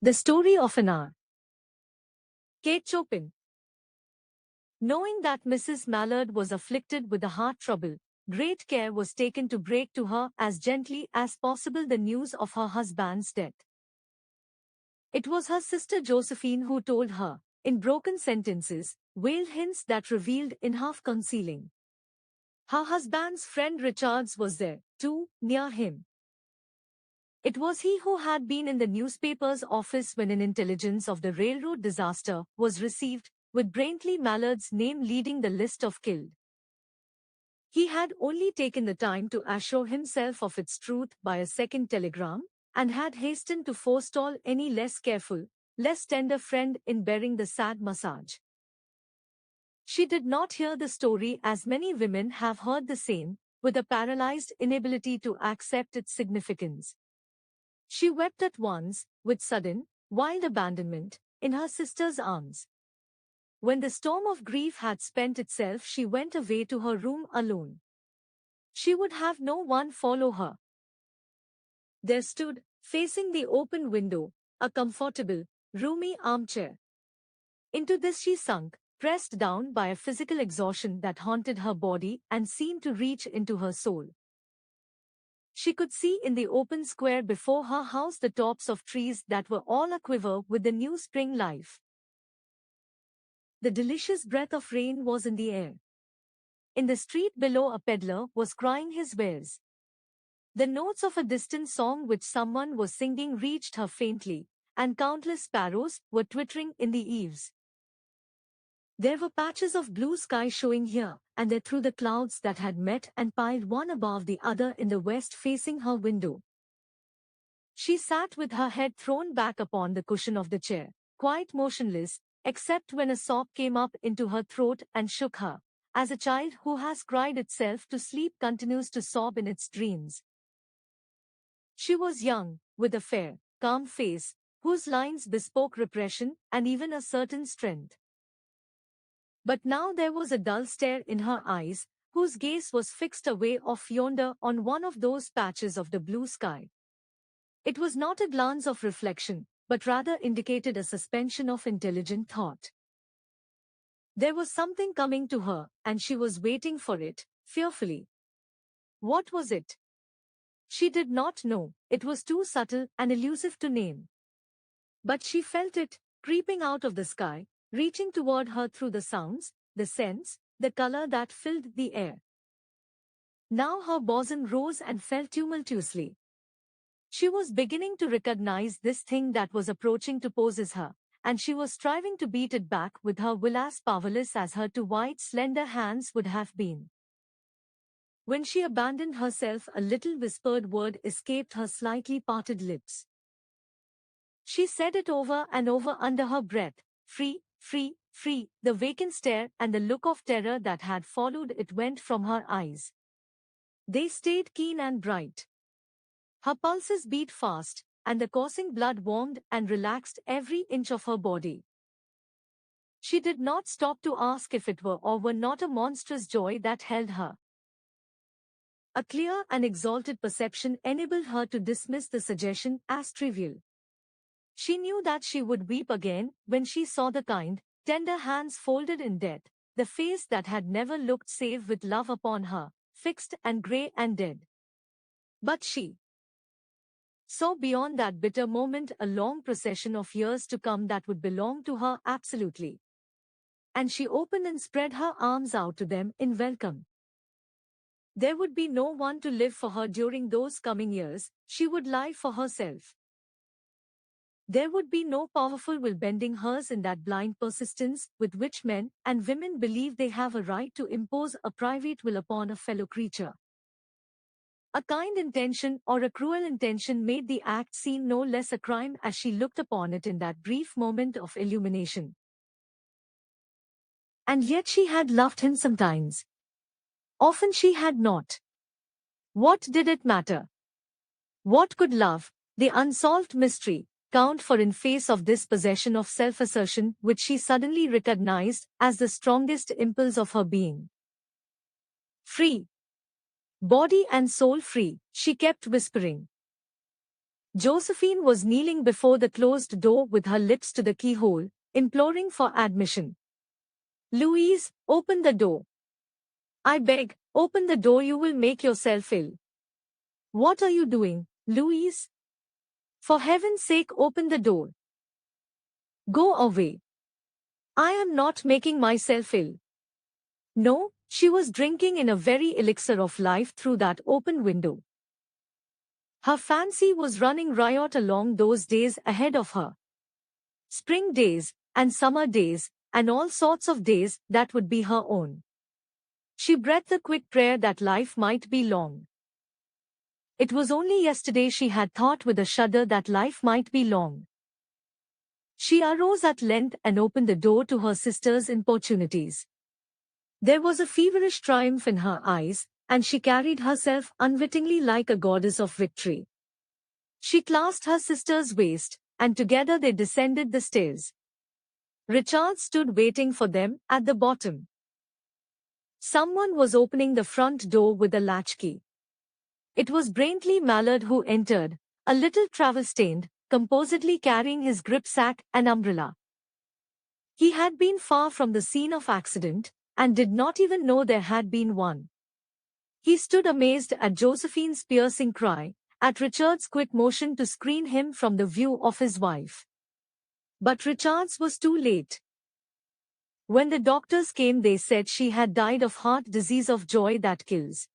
The Story of an Hour. Kate Chopin. Knowing that Mrs. Mallard was afflicted with a heart trouble, great care was taken to break to her as gently as possible the news of her husband's death. It was her sister Josephine who told her, in broken sentences, veiled hints that revealed in half concealing. Her husband's friend Richards was there, too, near him. It was he who had been in the newspaper's office when an intelligence of the railroad disaster was received, with Braintley Mallard's name leading the list of killed. He had only taken the time to assure himself of its truth by a second telegram, and had hastened to forestall any less careful, less tender friend in bearing the sad message. She did not hear the story as many women have heard the same, with a paralyzed inability to accept its significance. She wept at once, with sudden, wild abandonment, in her sister's arms. When the storm of grief had spent itself, she went away to her room alone. She would have no one follow her. There stood, facing the open window, a comfortable, roomy armchair. Into this she sunk, pressed down by a physical exhaustion that haunted her body and seemed to reach into her soul. She could see in the open square before her house the tops of trees that were all aquiver with the new spring life. The delicious breath of rain was in the air. In the street below a peddler was crying his wares. The notes of a distant song which someone was singing reached her faintly, and countless sparrows were twittering in the eaves. There were patches of blue sky showing here and there through the clouds that had met and piled one above the other in the west facing her window. She sat with her head thrown back upon the cushion of the chair, quite motionless, except when a sob came up into her throat and shook her, as a child who has cried itself to sleep continues to sob in its dreams. She was young, with a fair, calm face, whose lines bespoke repression and even a certain strength. But now there was a dull stare in her eyes, whose gaze was fixed away off yonder on one of those patches of the blue sky. It was not a glance of reflection, but rather indicated a suspension of intelligent thought. There was something coming to her, and she was waiting for it, fearfully. What was it? She did not know, it was too subtle and elusive to name. But she felt it, creeping out of the sky, reaching toward her through the sounds, the scents, the color that filled the air. Now her bosom rose and fell tumultuously. She was beginning to recognize this thing that was approaching to possess her, and she was striving to beat it back with her will as powerless as her two white slender hands would have been. When she abandoned herself, a little whispered word escaped her slightly parted lips. She said it over and over under her breath, free, free, free. The vacant stare and the look of terror that had followed it went from her eyes. They stayed keen and bright. Her pulses beat fast, and the coursing blood warmed and relaxed every inch of her body. She did not stop to ask if it were or were not a monstrous joy that held her. A clear and exalted perception enabled her to dismiss the suggestion as trivial. She knew that she would weep again when she saw the kind, tender hands folded in death, the face that had never looked save with love upon her, fixed and grey and dead. But she saw beyond that bitter moment a long procession of years to come that would belong to her absolutely. And she opened and spread her arms out to them in welcome. There would be no one to live for her during those coming years, she would live for herself. There would be no powerful will bending hers in that blind persistence with which men and women believe they have a right to impose a private will upon a fellow creature. A kind intention or a cruel intention made the act seem no less a crime as she looked upon it in that brief moment of illumination. And yet she had loved him sometimes. Often she had not. What did it matter? What could love, the unsolved mystery, count for in face of this possession of self-assertion which she suddenly recognized as the strongest impulse of her being? Free. Body and soul free, she kept whispering. Josephine was kneeling before the closed door with her lips to the keyhole, imploring for admission. Louise, open the door. I beg, open the door, you will make yourself ill. What are you doing, Louise? For heaven's sake, open the door. Go away. I am not making myself ill. No, she was drinking in a very elixir of life through that open window. Her fancy was running riot along those days ahead of her. Spring days, and summer days, and all sorts of days that would be her own. She breathed a quick prayer that life might be long. It was only yesterday she had thought with a shudder that life might be long. She arose at length and opened the door to her sister's importunities. There was a feverish triumph in her eyes, and she carried herself unwittingly like a goddess of victory. She clasped her sister's waist, and together they descended the stairs. Richard stood waiting for them at the bottom. Someone was opening the front door with a latchkey. It was Braintley Mallard who entered, a little travel-stained, composedly carrying his gripsack and umbrella. He had been far from the scene of accident, and did not even know there had been one. He stood amazed at Josephine's piercing cry, at Richard's quick motion to screen him from the view of his wife. But Richard's was too late. When the doctors came, they said she had died of heart disease, of joy that kills.